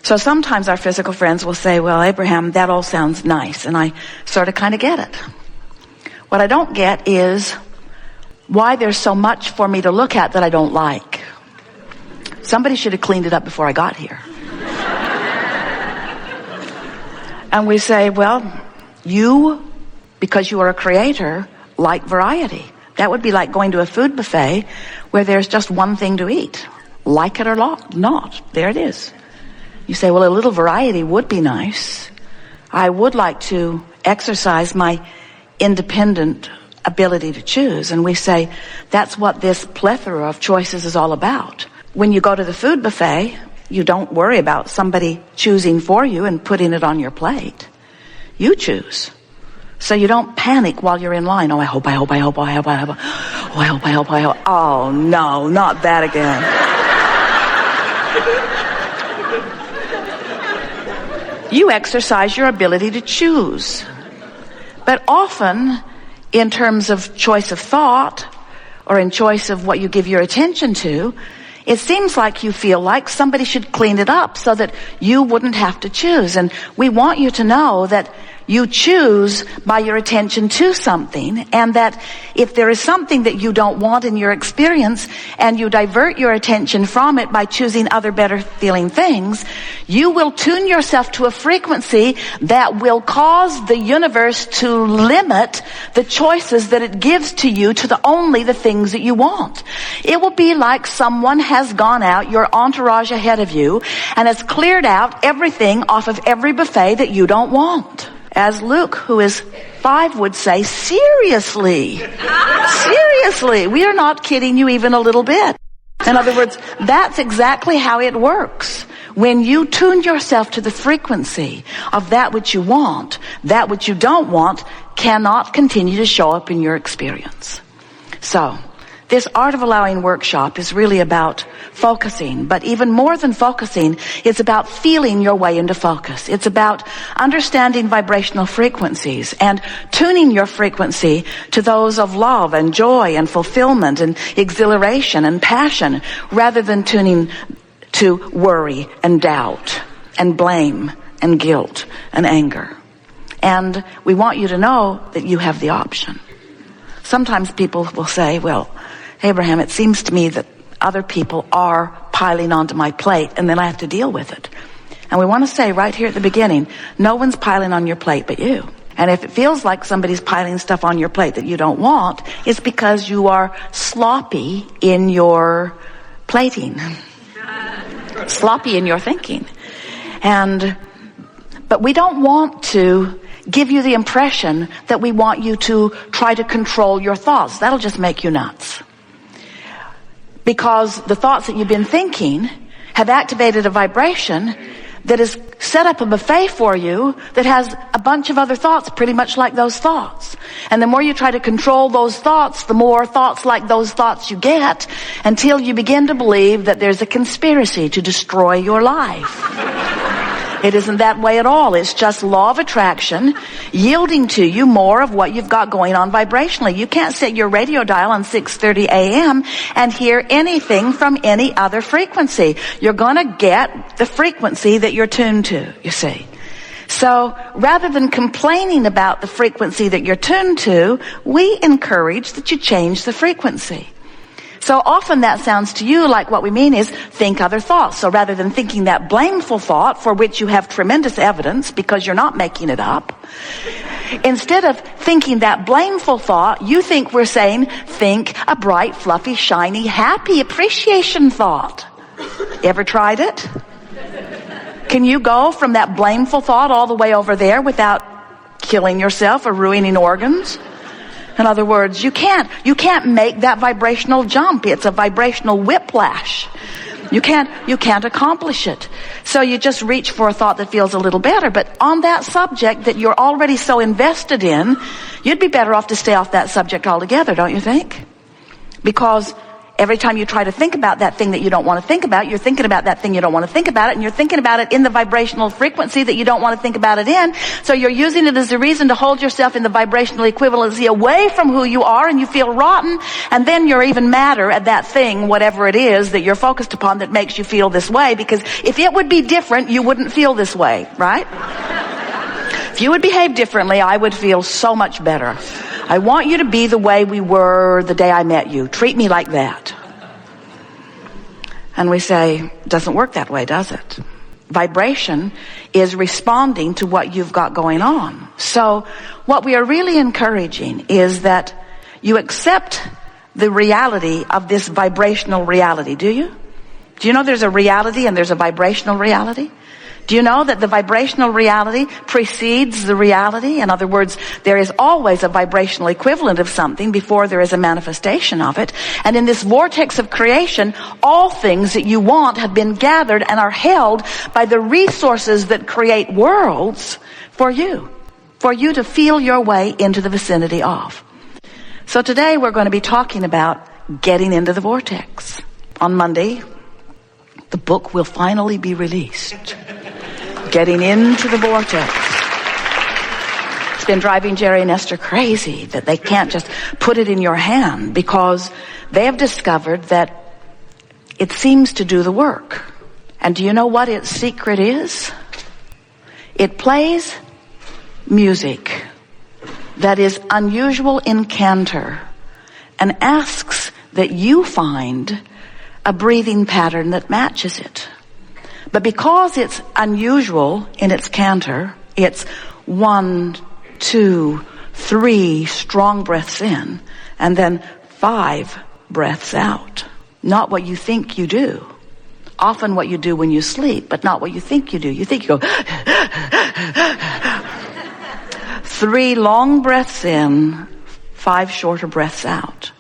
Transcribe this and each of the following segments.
So sometimes our physical friends will say, well, Abraham, that all sounds nice. And I sort of kind of get it. What I don't get is why there's so much for me to look at that I don't like. Somebody should have cleaned it up before I got here. And we say, well, you, because you are a creator, like variety. That would be like going to a food buffet where there's just one thing to eat. Like it or not. There it is. You say, well, a little variety would be nice. I would like to exercise my independent ability to choose. And we say, that's what this plethora of choices is all about. When you go to the food buffet, you don't worry about somebody choosing for you and putting it on your plate. You choose. So you don't panic while you're in line. Oh, I hope. Oh, I hope. Oh, no, not that again. You exercise your ability to choose. But often, in terms of choice of thought, or in choice of what you give your attention to, it seems like you feel like somebody should clean it up so that you wouldn't have to choose. And we want you to know that you choose by your attention to something, and that if there is something that you don't want in your experience and you divert your attention from it by choosing other better feeling things, you will tune yourself to a frequency that will cause the universe to limit the choices that it gives to you to only the things that you want. It will be like someone has gone out, your entourage ahead of you, and has cleared out everything off of every buffet that you don't want. As Luke, who is 5, would say, seriously, we are not kidding you even a little bit. In other words, that's exactly how it works. When you tune yourself to the frequency of that which you want, that which you don't want cannot continue to show up in your experience. So, this Art of Allowing workshop is really about focusing, but even more than focusing, it's about feeling your way into focus. It's about understanding vibrational frequencies and tuning your frequency to those of love and joy and fulfillment and exhilaration and passion, rather than tuning to worry and doubt and blame and guilt and anger. And we want you to know that you have the option. Sometimes people will say, well, Abraham, it seems to me that other people are piling onto my plate, and then I have to deal with it. And we want to say right here at the beginning, no one's piling on your plate but you. And if it feels like somebody's piling stuff on your plate that you don't want, it's because you are sloppy in your plating. Sloppy in your thinking. But we don't want to give you the impression that we want you to try to control your thoughts. That'll just make you nuts. Because the thoughts that you've been thinking have activated a vibration that has set up a buffet for you that has a bunch of other thoughts pretty much like those thoughts. And the more you try to control those thoughts, the more thoughts like those thoughts you get, until you begin to believe that there's a conspiracy to destroy your life. It isn't that way at all. It's just law of attraction yielding to you more of what you've got going on vibrationally. You can't set your radio dial on 6:30 a.m. and hear anything from any other frequency. You're going to get the frequency that you're tuned to, you see. So rather than complaining about the frequency that you're tuned to, we encourage that you change the frequency. So often that sounds to you like what we mean is think other thoughts. So rather than thinking that blameful thought for which you have tremendous evidence because you're not making it up, instead of thinking that blameful thought, you think we're saying think a bright, fluffy, shiny, happy appreciation thought. Ever tried it? Can you go from that blameful thought all the way over there without killing yourself or ruining organs? In other words, you can't make that vibrational jump. It's a vibrational whiplash. You can't accomplish it. So you just reach for a thought that feels a little better. But on that subject that you're already so invested in, you'd be better off to stay off that subject altogether, don't you think? Because every time you try to think about that thing that you don't want to think about, you're thinking about that thing you don't want to think about it, and you're thinking about it in the vibrational frequency that you don't want to think about it in. So you're using it as a reason to hold yourself in the vibrational equivalency away from who you are, and you feel rotten, and then you're even madder at that thing, whatever it is that you're focused upon that makes you feel this way, because if it would be different, you wouldn't feel this way, right? If you would behave differently, I would feel so much better. I want you to be the way we were the day I met you. Treat me like that. And we say, it doesn't work that way, does it? Vibration is responding to what you've got going on. So what we are really encouraging is that you accept the reality of this vibrational reality. Do you? Do you know there's a reality and there's a vibrational reality? Do you know that the vibrational reality precedes the reality? In other words, there is always a vibrational equivalent of something before there is a manifestation of it. And in this vortex of creation, all things that you want have been gathered and are held by the resources that create worlds for you to feel your way into the vicinity of. So today we're going to be talking about getting into the vortex. On Monday, the book will finally be released. Getting into the vortex. It's been driving Jerry and Esther crazy that they can't just put it in your hand, because they have discovered that it seems to do the work. And do you know what its secret is? It plays music that is unusual in canter and asks that you find a breathing pattern that matches it. But because it's unusual in its canter, it's 1, 2, 3 strong breaths in, and then 5 breaths out. Not what you think you do. Often what you do when you sleep, but not what you think you do. You think you go 3 long breaths in, 5 shorter breaths out.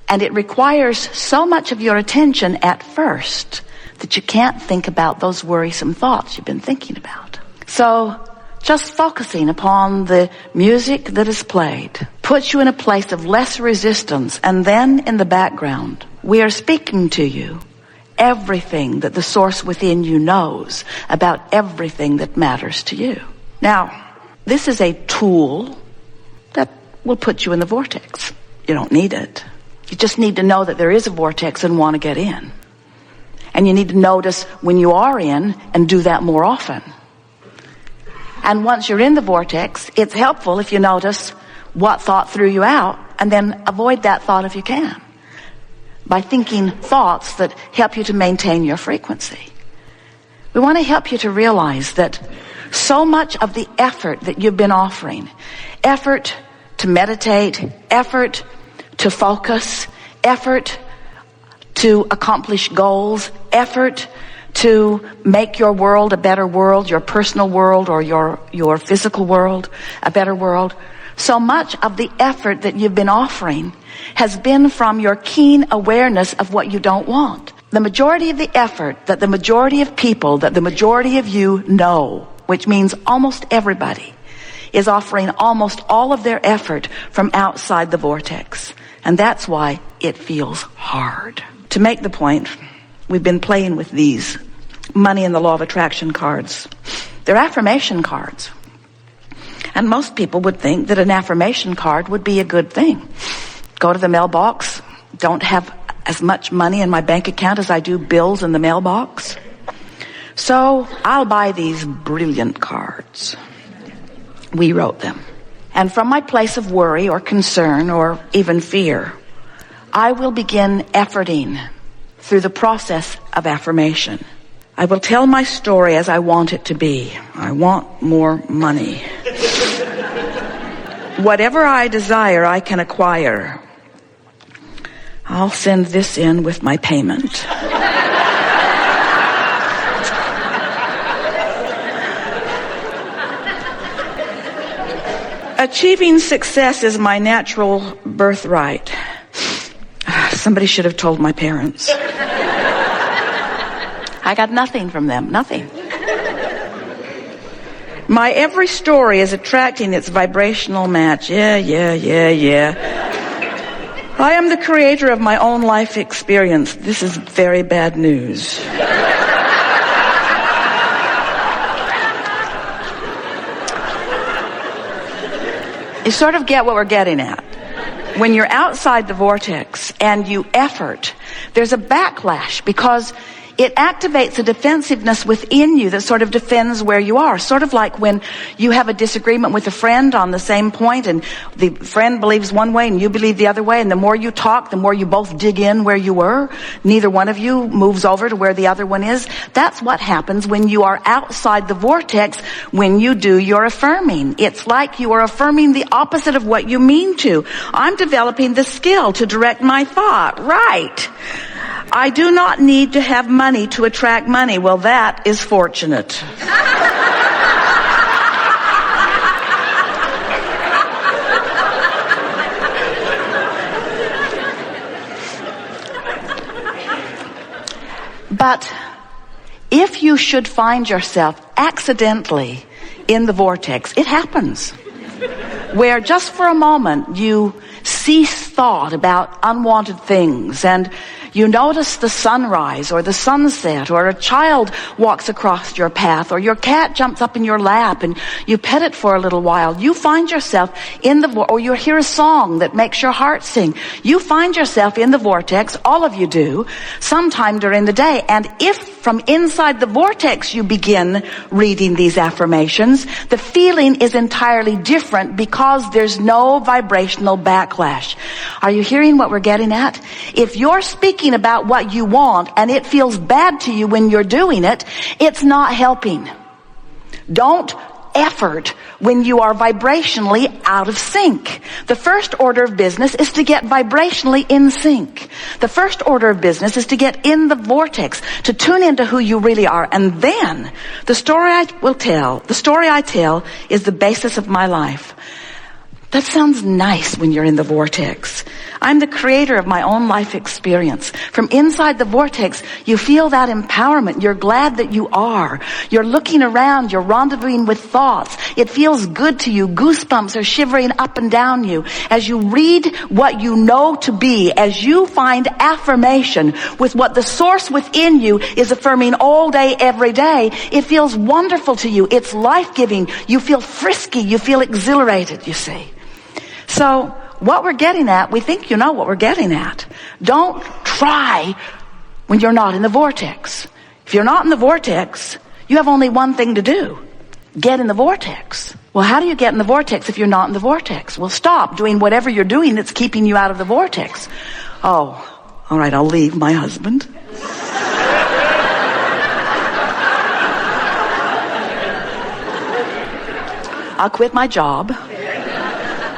And it requires so much of your attention at first that you can't think about those worrisome thoughts you've been thinking about. So just focusing upon the music that is played puts you in a place of less resistance, and then in the background we are speaking to you everything that the source within you knows about everything that matters to you. Now, this is a tool that will put you in the vortex. You don't need it. You just need to know that there is a vortex and want to get in. And you need to notice when you are in and do that more often. And once you're in the vortex, it's helpful if you notice what thought threw you out, and then avoid that thought if you can, by thinking thoughts that help you to maintain your frequency. We want to help you to realize that so much of the effort that you've been offering, effort to meditate, effort to focus, effort to accomplish goals, effort to make your world a better world, your personal world or your physical world a better world. So much of the effort that you've been offering has been from your keen awareness of what you don't want. The majority of the effort that the majority of people, that the majority of you know, which means almost everybody, is offering almost all of their effort from outside the vortex. And that's why it feels hard. To make the point, we've been playing with these money and the law of attraction cards. They're affirmation cards. And most people would think that an affirmation card would be a good thing. Go to the mailbox, don't have as much money in my bank account as I do bills in the mailbox. So I'll buy these brilliant cards. We wrote them. And from my place of worry or concern or even fear, I will begin efforting through the process of affirmation. I will tell my story as I want it to be. I want more money. Whatever I desire, I can acquire. I'll send this in with my payment. Achieving success is my natural birthright. Somebody should have told my parents. I got nothing from them, nothing. My every story is attracting its vibrational match. Yeah. I am the creator of my own life experience. This is very bad news. You sort of get what we're getting at. When you're outside the vortex and you effort, there's a backlash because it activates a defensiveness within you that sort of defends where you are. Sort of like when you have a disagreement with a friend on the same point and the friend believes one way and you believe the other way, and the more you talk, the more you both dig in where you were. Neither one of you moves over to where the other one is. That's what happens when you are outside the vortex when you do your affirming. It's like you are affirming the opposite of what you mean to. I'm developing the skill to direct my thought. Right. I do not need to have money to attract money. Well, that is fortunate. But if you should find yourself accidentally in the vortex, it happens, where just for a moment you cease thought about unwanted things and you notice the sunrise or the sunset, or a child walks across your path, or your cat jumps up in your lap and you pet it for a little while. You find yourself in the or you hear a song that makes your heart sing. You find yourself in the vortex, all of you do, sometime during the day. And if from inside the vortex you begin reading these affirmations, the feeling is entirely different because there's no vibrational backlash. Are you hearing what we're getting at? If you're speaking about what you want and it feels bad to you when you're doing it, it's not helping. Don't effort when you are vibrationally out of sync. The first order of business is to get vibrationally in sync. The first order of business is to get in the vortex, to tune into who you really are. And then the story I tell is the basis of my life. That sounds nice when you're in the vortex. I'm the creator of my own life experience. From inside the vortex, you feel that empowerment. You're glad that you are. You're looking around. You're rendezvousing with thoughts. It feels good to you. Goosebumps are shivering up and down you. As you read what you know to be, as you find affirmation with what the source within you is affirming all day, every day, it feels wonderful to you. It's life-giving. You feel frisky. You feel exhilarated, you see. So what we're getting at, we think you know what we're getting at. Don't try when you're not in the vortex. If you're not in the vortex, you have only one thing to do. Get in the vortex. Well, how do you get in the vortex if you're not in the vortex? Well, stop doing whatever you're doing that's keeping you out of the vortex. Oh, all right, I'll leave my husband. I'll quit my job.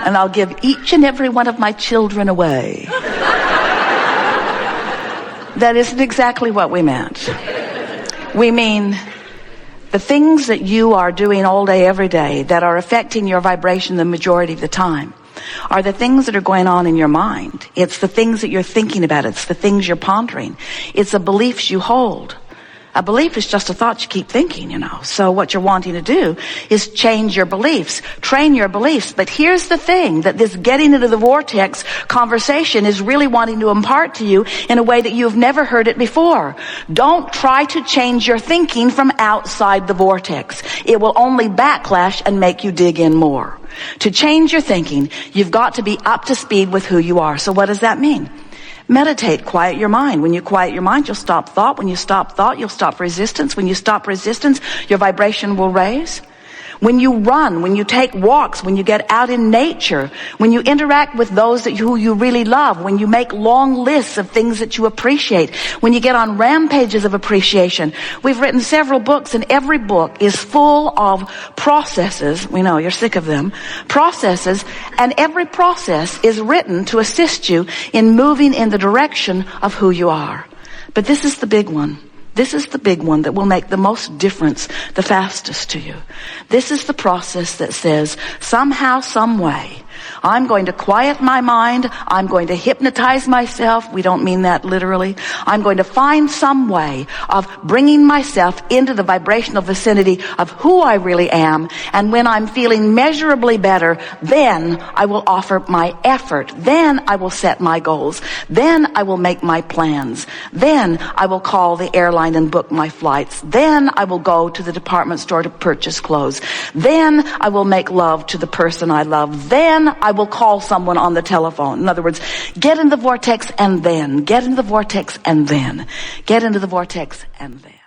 And I'll give each and every one of my children away. That isn't exactly what we meant. We mean the things that you are doing all day, every day that are affecting your vibration the majority of the time are the things that are going on in your mind. It's the things that you're thinking about. It's the things you're pondering. It's the beliefs you hold. A belief is just a thought you keep thinking, you know. So what you're wanting to do is change your beliefs, train your beliefs. But here's the thing, that this getting into the vortex conversation is really wanting to impart to you in a way that you've never heard it before. Don't try to change your thinking from outside the vortex. It will only backlash and make you dig in more. To change your thinking, you've got to be up to speed with who you are. So what does that mean? Meditate, quiet your mind. When you quiet your mind, you'll stop thought. When you stop thought, you'll stop resistance. When you stop resistance, your vibration will raise. When you run, when you take walks, when you get out in nature, when you interact with those who you really love, when you make long lists of things that you appreciate, when you get on rampages of appreciation. We've written several books, and every book is full of processes. We know you're sick of them. Processes, and every process is written to assist you in moving in the direction of who you are. But this is the big one. This is the big one that will make the most difference the fastest to you. This is the process that says, somehow, some way, I'm going to quiet my mind. I'm going to hypnotize myself. We don't mean that literally. I'm going to find some way of bringing myself into the vibrational vicinity of who I really am. And when I'm feeling measurably better, then I will offer my effort. Then I will set my goals. Then I will make my plans. Then I will call the airline and book my flights. Then I will go to the department store to purchase clothes. Then I will make love to the person I love. Then I will call someone on the telephone. In other words, get in the vortex and then. Get into the vortex and then. Get into the vortex and then.